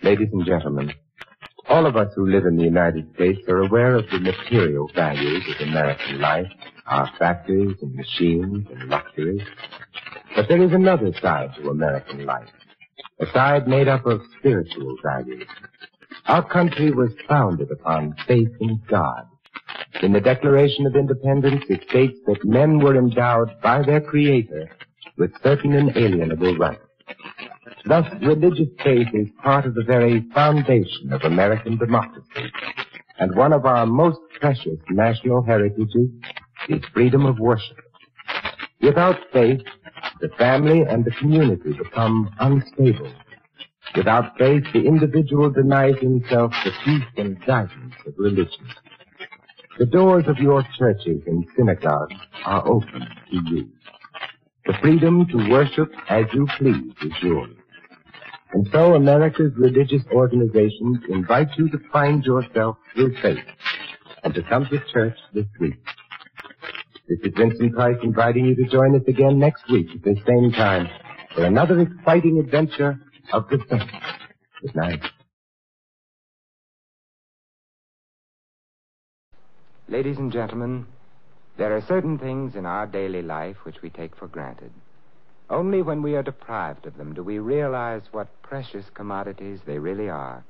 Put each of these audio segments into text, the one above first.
Ladies and gentlemen, all of us who live in the United States are aware of the material values of American life, our factories and machines and luxuries. But there is another side to American life, a side made up of spiritual values. Our country was founded upon faith in God. In the Declaration of Independence, it states that men were endowed by their Creator with certain inalienable rights. Thus, religious faith is part of the very foundation of American democracy, and one of our most precious national heritages is freedom of worship. Without faith, the family and the community become unstable. Without faith, the individual denies himself the peace and guidance of religion. The doors of your churches and synagogues are open to you. The freedom to worship as you please is yours. And so America's religious organizations invite you to find yourself through faith and to come to church this week. This is Vincent Price inviting you to join us again next week at the same time for another exciting adventure of the saints. Good night. Ladies and gentlemen, there are certain things in our daily life which we take for granted. Only when we are deprived of them do we realize what precious commodities they really are.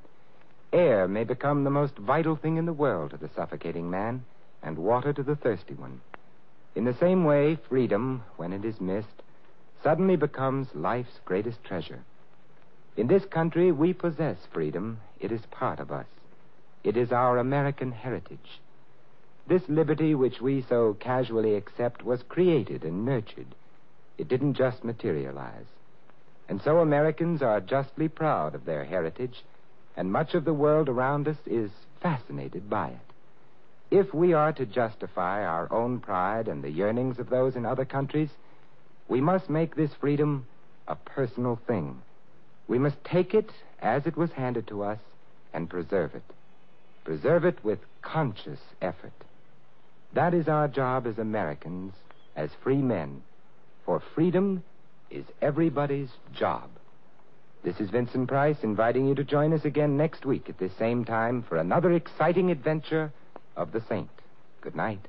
Air may become the most vital thing in the world to the suffocating man, and water to the thirsty one. In the same way, freedom, when it is missed, suddenly becomes life's greatest treasure. In this country, we possess freedom. It is part of us. It is our American heritage. This liberty which we so casually accept was created and nurtured. It didn't just materialize. And so Americans are justly proud of their heritage, and much of the world around us is fascinated by it. If we are to justify our own pride and the yearnings of those in other countries, we must make this freedom a personal thing. We must take it as it was handed to us and preserve it. Preserve it with conscious effort. That is our job as Americans, as free men. For freedom is everybody's job. This is Vincent Price inviting you to join us again next week at this same time for another exciting adventure of the Saint. Good night.